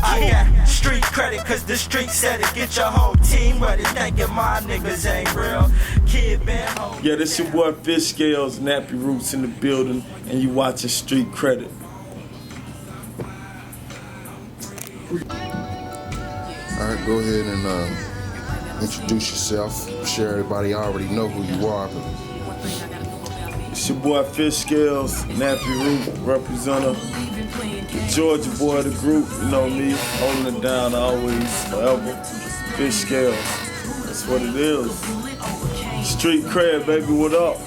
I got street credit, cause the street said it. Get your whole team ready, thinking my niggas ain't real. Kid been home. Yeah, this your boy Fishscales, Nappy Roots in the building, and you watching Street Credit. Alright, go ahead and introduce yourself. I'm sure everybody already know who you are, but It's your boy Fishscales, Nappy Root representative, the Georgia boy of the group. You know me, holding it down always, forever. Fishscales, that's what it is. Street Cred, baby, what up?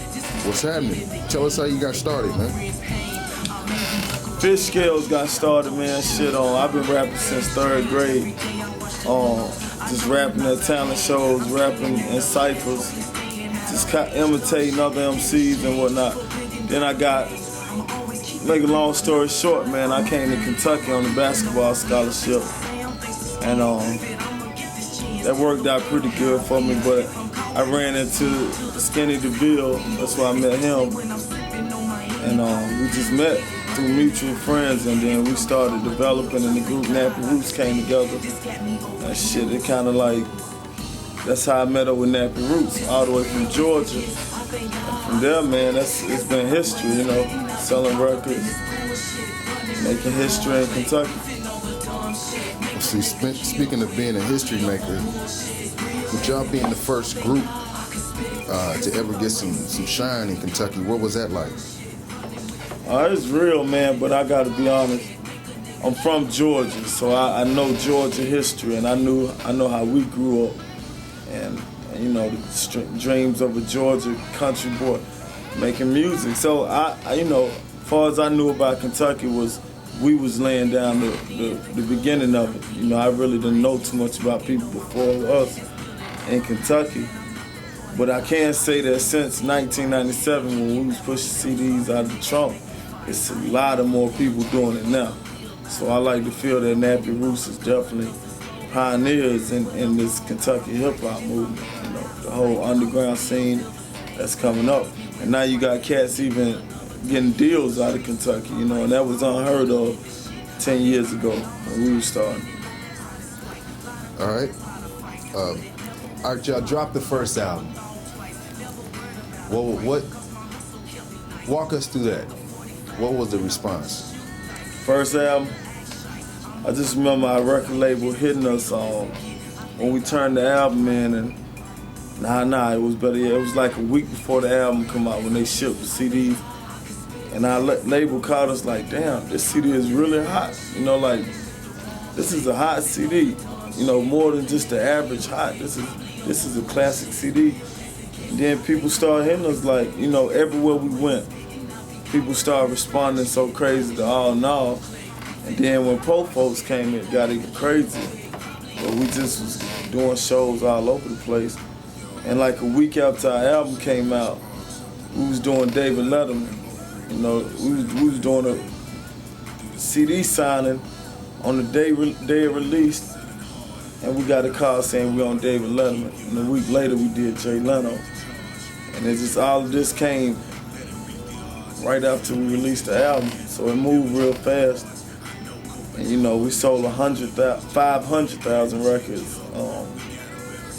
what's happening? Tell us how you got started, man. Fishscales got started, man. Shit on. I've been rapping since 3rd grade. Just rapping at talent shows, rapping in ciphers, just imitating other MCs and whatnot. Then I got, make a long story short, man, I came to Kentucky on a basketball scholarship, and that worked out pretty good for me. But I ran into Skinny DeVille. That's where I met him, and we just met through mutual friends, and then we started developing, and the group Nappy Roots came together. And shit, it kind of like, that's how I met up with Nappy Roots, all the way from Georgia. And from there, man, it's been history, you know, selling records, making history in Kentucky. See, speaking of being a history maker, with y'all being the first group to ever get some shine in Kentucky, what was that like? It's real, man, but I gotta be honest. I'm from Georgia, so I know Georgia history, and I know how we grew up, and you know, the dreams of a Georgia country boy making music. So I you know, as far as I knew about Kentucky was we was laying down the beginning of it. You know, I really didn't know too much about people before us in Kentucky. But I can say that since 1997, when we was pushing CDs out of the trunk, it's a lot of more people doing it now. So I like to feel that Nappy Roots is definitely pioneers in this Kentucky hip-hop movement. You know, the whole underground scene that's coming up. And now you got cats even getting deals out of Kentucky, you know, and that was unheard of 10 years ago when we were starting. All right. All right, y'all dropped the first album. What? Walk us through that. What was the response? First album, I just remember our record label hitting us when we turned the album in, and it was better. Yeah, it was like a week before the album come out when they shipped the CDs, and our label called us like, damn, this CD is really hot. You know, like, this is a hot CD. You know, more than just the average hot. This is a classic CD. And then people started hitting us like, you know, everywhere we went, people started responding so crazy to All in All. And then when Po Folks came, it got even crazy. But we just was doing shows all over the place. And like a week after our album came out, we was doing David Letterman. You know, we was doing a CD signing on the day it released, and we got a call saying we on David Letterman. And a week later we did Jay Leno. And it just, all of this came right after we released the album, so it moved real fast. And you know, we sold 500,000 records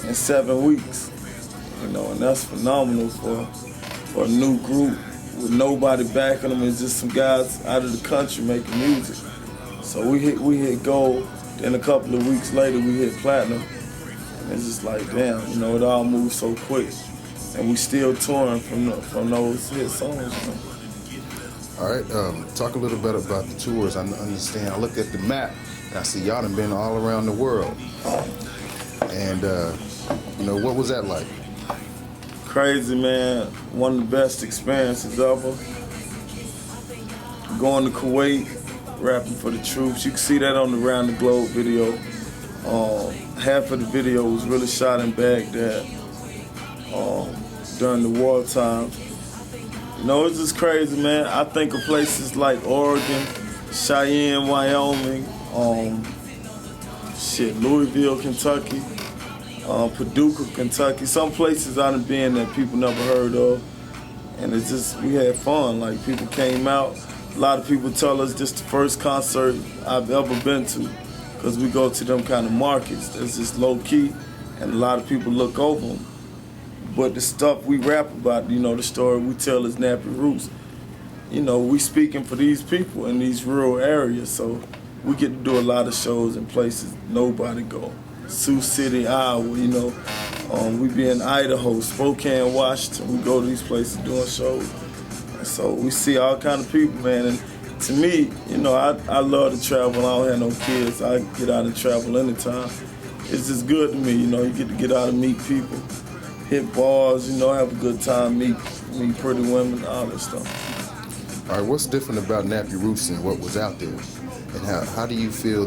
in 7 weeks. You know, and that's phenomenal for a new group with nobody backing them. It's just some guys out of the country making music. So we hit gold. Then a couple of weeks later we hit platinum. And it's just like, damn, you know, it all moved so quick. And we still touring from those hit songs. You know? All right, talk a little bit about the tours. I understand. I looked at the map and I see y'all done been all around the world. And you know, what was that like? Crazy, man. One of the best experiences ever. Going to Kuwait, rapping for the troops. You can see that on the Round the Globe video. Half of the video was really shot in Baghdad during the wartime. You know, it's just crazy, man. I think of places like Oregon, Cheyenne, Wyoming, Louisville, Kentucky, Paducah, Kentucky. Some places I done been that people never heard of. And it's just, we had fun. Like, people came out. A lot of people tell us this is the first concert I've ever been to. because we go to them kind of markets that's just low key, and a lot of people look over them. But the stuff we rap about, the story we tell is Nappy Roots. We speaking for these people in these rural areas, so we get to do a lot of shows in places nobody go. Sioux City, Iowa, we be in Idaho, Spokane, Washington. We go to these places doing shows. And so we see all kind of people, man. And to me, I love to travel. I don't have no kids. I get out and travel anytime. It's just good to me, you get to get out and meet people, hit bars, have a good time, meet pretty women, all that stuff. All right, what's different about Nappy Roots and what was out there? And how do you feel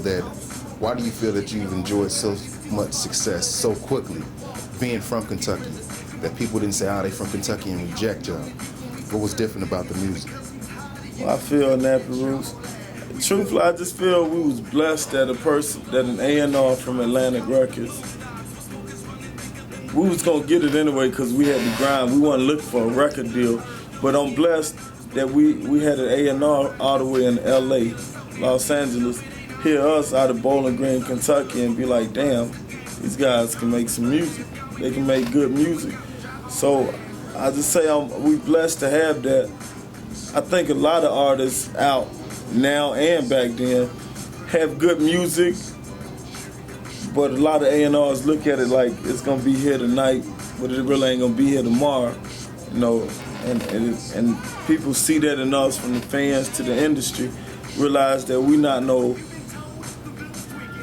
why do you feel that you've enjoyed so much success so quickly, being from Kentucky, that people didn't say, they from Kentucky and reject y'all? What was different about the music? Well, I feel Nappy Roots. Truthfully, I just feel we was blessed that an A&R from Atlantic Records, we was gonna get it anyway because we had to grind. We wasn't looking for a record deal, but I'm blessed that we had an A&R all the way in LA, Los Angeles, hear us out of Bowling Green, Kentucky, and be like, damn, these guys can make some music. They can make good music. So I just say we blessed to have that. I think a lot of artists out now and back then have good music, but a lot of A&Rs look at it like it's gonna be here tonight, but it really ain't gonna be here tomorrow, and people see that in us, from the fans to the industry, realize that we not no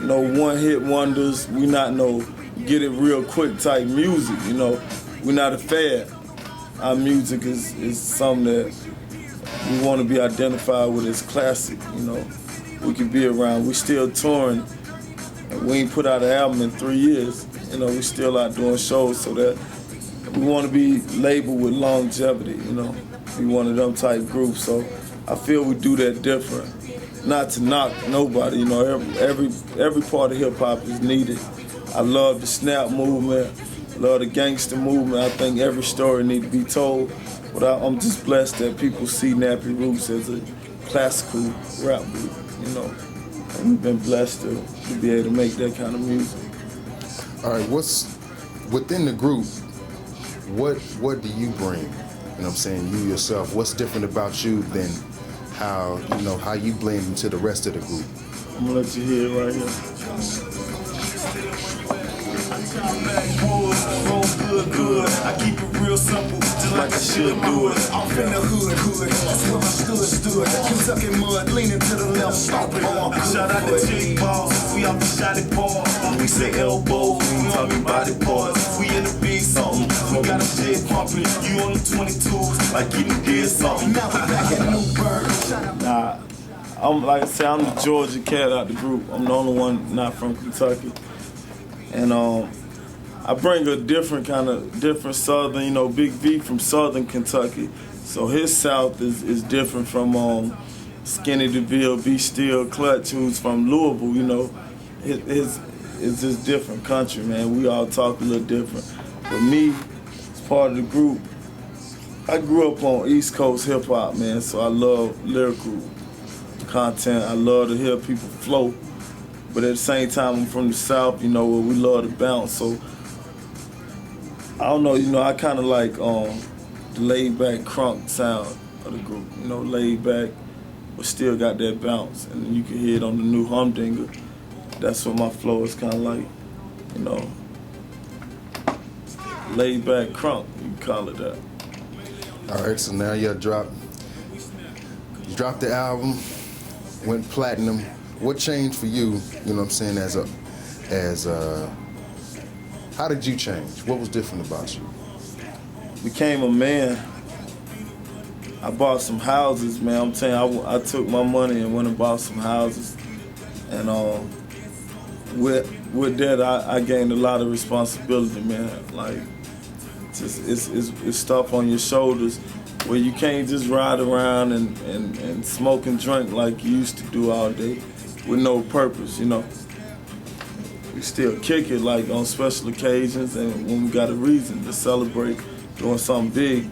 one-hit wonders, we not no get it real quick type music, we not a fad. Our music is something that we want to be identified with as classic, We can be around. We still touring. We ain't put out an album in 3 years. We still out doing shows, so that we want to be labeled with longevity, Be one of them type groups. So I feel we do that different. Not to knock nobody, every part of hip hop is needed. I love the snap movement, love the gangster movement. I think every story needs to be told. But I'm just blessed that people see Nappy Roots as a classical rap group, And we've been blessed to be able to make that kind of music. All right, what's within the group? What do you bring? You yourself. What's different about you than how you blend into the rest of the group? I'm gonna let you hear it right here. Good. I keep it real simple, just like I should do it. Off in the hood. That's where I stood. Kentucky mud, leaning to the left, stomping on. Shout out to Jake Balls, we off the shotty ball. We say elbows, we talking body parts. We in the big something, we got a shit pumping. You on the 22s, like you did something. Now we're back at Newburgh. Nah, I'm the Georgia cat out the group. I'm the only one not from Kentucky. And I bring a different southern, Big V from southern Kentucky. So his south is different from Skinny DeVille, Be Still, Clutch, who's from Louisville, It's just different country, man. We all talk a little different. But me, as part of the group, I grew up on East Coast hip hop, man, so I love lyrical content. I love to hear people flow. But at the same time, I'm from the South, where we love to bounce. So I don't know, I kind of like the laid-back crunk sound of the group. Laid back, but still got that bounce. And you can hear it on the new Humdinger. That's what my flow is kind of like, laid-back crunk, you can call it that. All right, so now you dropped the album, went platinum. What changed for you, how did you change? What was different about you? Became a man. I bought some houses, man. I'm telling you, I took my money and went and bought some houses. And with that, I gained a lot of responsibility, man. Like, it's stuff on your shoulders where you can't just ride around and smoke and drink like you used to do all day with no purpose, We still kick it like on special occasions and when we got a reason to celebrate doing something big.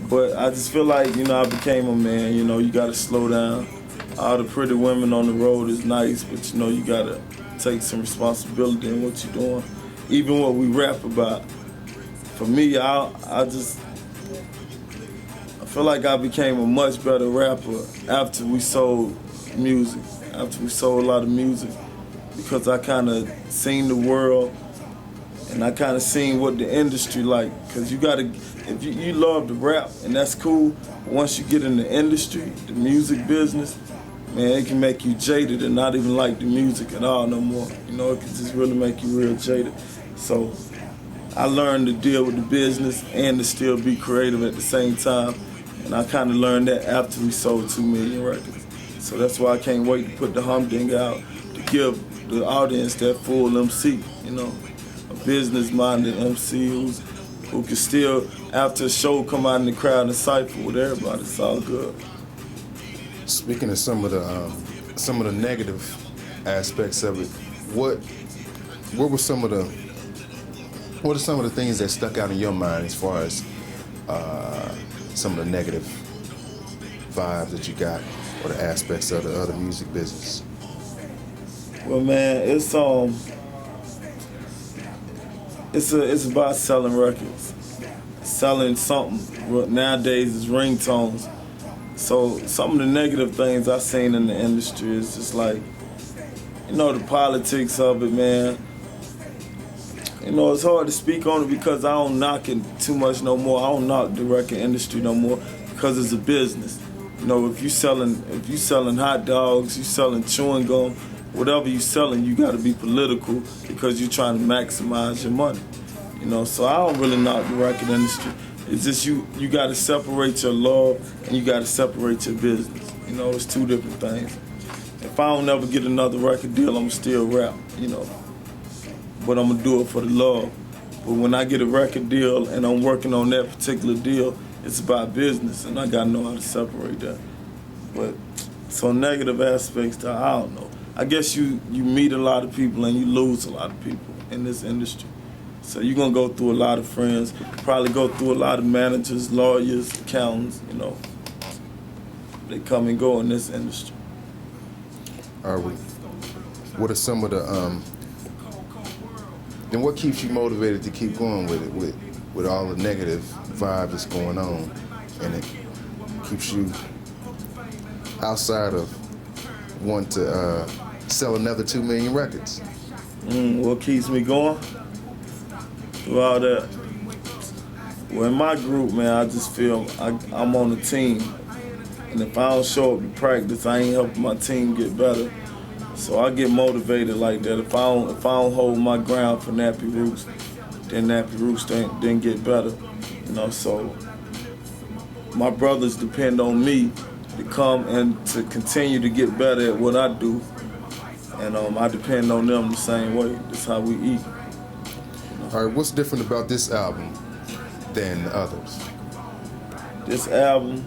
But I just feel like, I became a man, you gotta slow down. all the pretty women on the road is nice, but you know you gotta take some responsibility in what you're doing. Even what we rap about. For me, I feel like I became a much better rapper after we sold music, after we sold a lot of music, because I kind of seen the world and I kind of seen what the industry like. Because you gotta, if you love to rap and that's cool, but once you get in the industry, the music business, man, it can make you jaded and not even like the music at all no more. You know, it can just really make you real jaded. So I learned to deal with the business and to still be creative at the same time. And I kind of learned that after we sold 2 million records. So that's why I can't wait to put the Humdinger out, to give the audience that full MC, you know, a business-minded MC who can still, after a show, come out in the crowd and cypher with everybody. It's all good. Speaking of some of the negative aspects of it, what are some of the things that stuck out in your mind as far as some of the negative vibes that you got, or the aspects of the other music business? Well, man, it's about selling records, selling something. Nowadays, it's ringtones. So some of the negative things I've seen in the industry is just like, you know, the politics of it, man. You know, it's hard to speak on it because I don't knock it too much no more. I don't knock the record industry no more because it's a business. You know, if you selling hot dogs, you selling chewing gum, whatever you selling, you got to be political because you're trying to maximize your money. You know, so I don't really knock the record industry. It's just you got to separate your love and you got to separate your business. You know, it's two different things. If I don't ever get another record deal, I'm still rap, you know. But I'm gonna do it for the love. But when I get a record deal and I'm working on that particular deal, it's about business and I gotta know how to separate that. But so negative aspects, I don't know. I guess you meet a lot of people and you lose a lot of people in this industry. So you're gonna go through a lot of friends, probably go through a lot of managers, lawyers, accountants, you know. They come and go in this industry. All right. What are some of the then what keeps you motivated to keep going with it, with all the negative vibe that's going on, and it keeps you outside of wanting to sell another 2 million records? What keeps me going through all that? Well, in my group, man, I just feel I'm on a team, and if I don't show up to practice, I ain't helping my team get better. So I get motivated like that. If I don't hold my ground for Nappy Roots, then Nappy Roots didn't get better. You know, so my brothers depend on me to come and to continue to get better at what I do. And I depend on them the same way. That's how we eat. All right, what's different about this album than others? This album,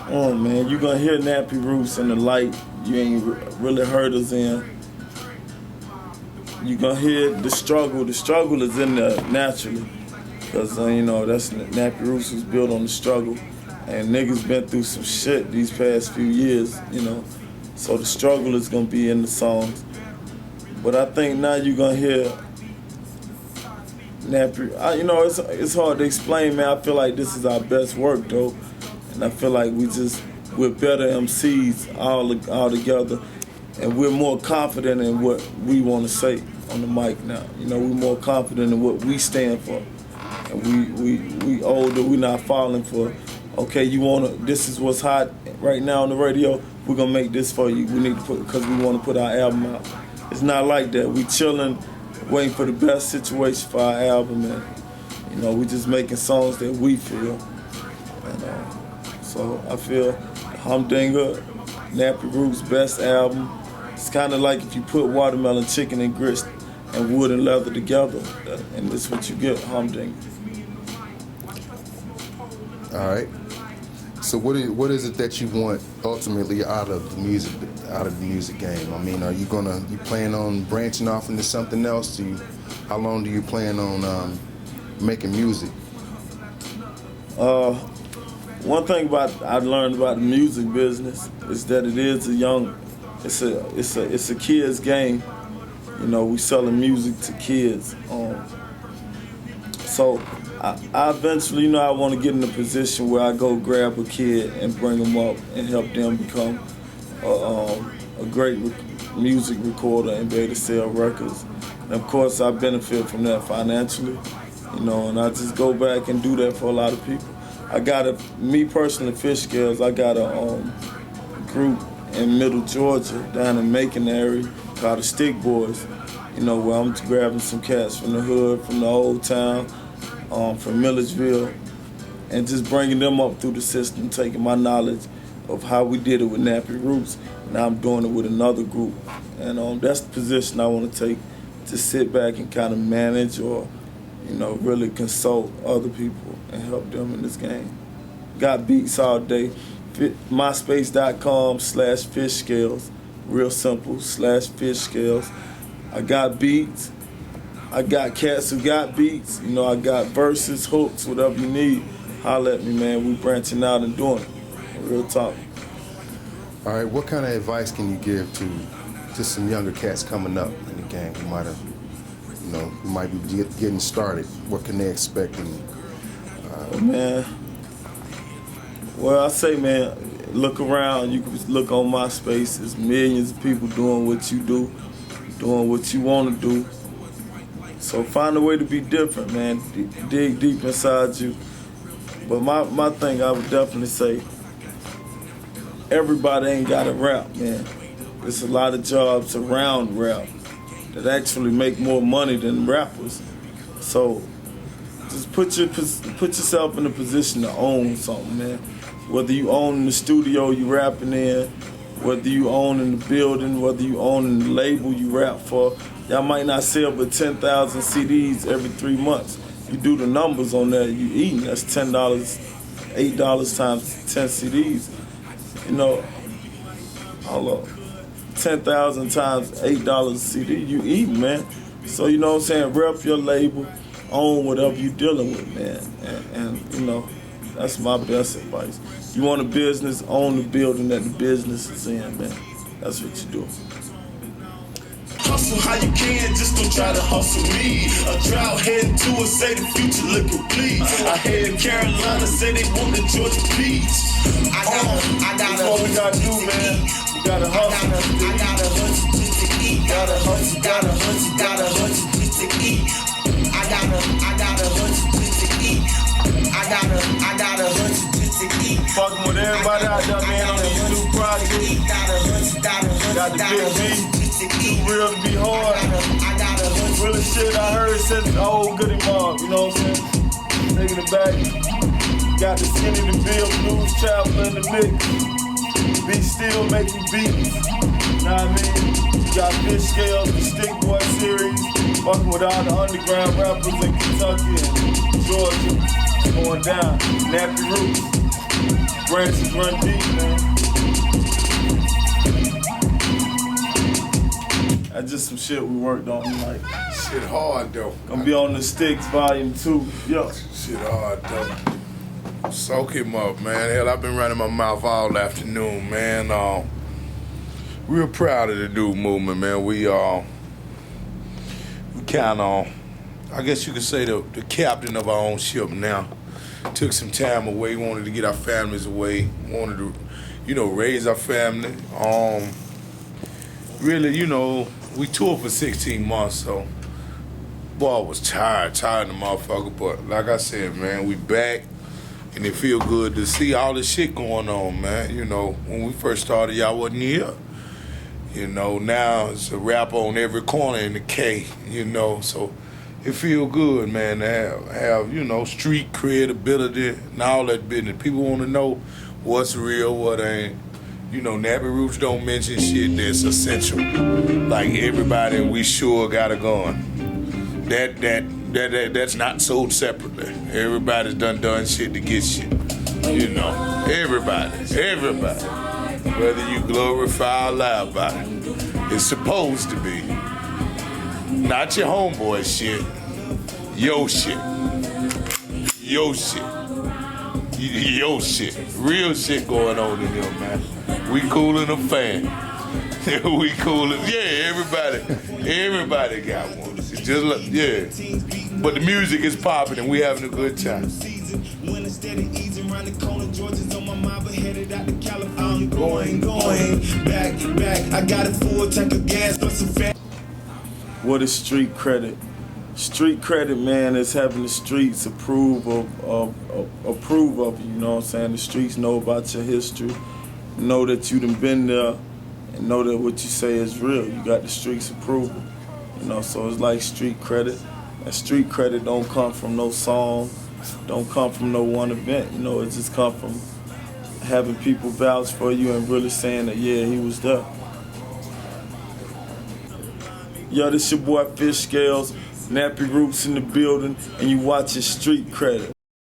oh man, you're gonna hear Nappy Roots in the light you ain't really heard us in. You're gonna hear the struggle. The struggle is in there naturally. Because, you know, that's Nappy Roots was built on the struggle. And niggas been through some shit these past few years, you know. So the struggle is gonna be in the songs. But I think now you're gonna hear Nappy. You know, it's hard to explain, man. I feel like this is our best work, though. And I feel like we're better MCs all together, and we're more confident in what we want to say on the mic now. You know, we're more confident in what we stand for, and we older. We're not falling for, okay, this is what's hot right now on the radio. We're gonna make this for you. We need to put, because we want to put our album out. It's not like that. We chilling, waiting for the best situation for our album, and you know, we just making songs that we feel. And so I feel Humdinger, Nappy Roots' best album. It's kind of like if you put watermelon, chicken, and grits and wood and leather together, and this is what you get, Humdinger. All right. So what is it that you want ultimately out of the music game? I mean, you plan on branching off into something else? How long do you plan on making music? one thing I learned about the music business is that it is it's a kid's game. You know, we selling music to kids. So I eventually, you know, I want to get in a position where I go grab a kid and bring them up and help them become a great music recorder and be able to sell records. And of course, I benefit from that financially, you know, and I just go back and do that for a lot of people. Me personally, Fishscales, I got a group in Middle Georgia, down in Macon area, called the Stick Boys, you know, where I'm grabbing some cats from the hood, from the old town, from Milledgeville, and just bringing them up through the system, taking my knowledge of how we did it with Nappy Roots. Now I'm doing it with another group, and that's the position I want to take, to sit back and kind of manage or, you know, really consult other people and help them in this game. Got beats all day. MySpace.com/Fishscales, real simple, /Fishscales. I got beats. I got cats who got beats. You know, I got verses, hooks, whatever you need. Holla at me, man. We branching out and doing it. Real talk. All right, what kind of advice can you give to some younger cats coming up in the game who might have, you know, who might be getting started? What can they expect? Man, well, I say, man, look around. You can look on MySpace. There's millions of people doing what you do, doing what you want to do. So find a way to be different, man. Dig deep inside you. But my thing, I would definitely say, everybody ain't got to rap, man. There's a lot of jobs around rap that actually make more money than rappers. So just put yourself in a position to own something, man. Whether you own in the studio you rapping in, whether you own in the building, whether you own in the label you rap for. Y'all might not sell but 10,000 CDs every 3 months. You do the numbers on that, you eating. That's $10, $8 times 10 CDs. You know, hold up, 10,000 times $8 a CD, you eating, man. So, you know what I'm saying, rep your label, own whatever you dealing with, man. And you know, that's my best advice. You want a business, own the building that the business is in, man. That's what you do. Hustle how you can, just don't try to hustle me. A drought heading to it, say the future looking bleak. I hear Carolina say they want the Georgia Peach. I gotta. That's what we gotta do, man. We gotta hustle. I gotta hustle just to eat. Gotta hustle just to eat. I gotta hustle just to eat. I gotta hustle just to eat. Fucking with everybody out there, man, on this new project. Got the big beat. Too real to be hard. Really shit I heard since the old Goody Mob, you know what I'm saying? Taking it back. Got the Skinny the Bill Blues Chapel in the mix. Be still making beats. You know what I mean? Got Fishscales, the Stick Boy series. Fucking with all the underground rappers in Kentucky and Georgia. Going down. Nappy Roots. Branches run deep, man. That's just some shit we worked on tonight. Shit hard though. Gonna be on the Sticks Volume 2. Yo. Shit hard though. Soak him up, man. Hell, I've been running my mouth all afternoon, man. Real proud of the dude movement, man. We kind of, I guess you could say the captain of our own ship now. Took some time away, wanted to get our families away, wanted to, you know, raise our family. Really, you know, we toured for 16 months, so boy, I was tired of the motherfucker. But like I said, man, we back, and it feel good to see all this shit going on, man. You know, when we first started, y'all wasn't here. You know, now it's a rap on every corner in the K, you know, so it feel good, man, to have you know, street credibility and all that business. People want to know what's real, what ain't. You know, Nappy Roots don't mention shit that's essential. Like everybody, we sure got a gun. That's not sold separately. Everybody's done shit to get shit. You know, everybody. Whether you glorify or lie about it, it's supposed to be. Not your homeboy shit. Your shit. Yo shit, real shit going on in here, man. We cool in a fan. We cool in, yeah, everybody got one. It's just like, yeah. But the music is popping and we having a good time. I'm going back. I got a full tank of gas, but some fat. What is Street Credit? Street Credit, man, is having the streets approve of you, you know what I'm saying? The streets know about your history, know that you done been there, and know that what you say is real. You got the streets approval, you know, so it's like Street Credit. And Street Credit don't come from no song, don't come from no one event, you know, it just come from having people vouch for you and really saying that, yeah, he was there. Yo, this your boy Fishscales, Nappy Roots in the building, and you watching Street Credit.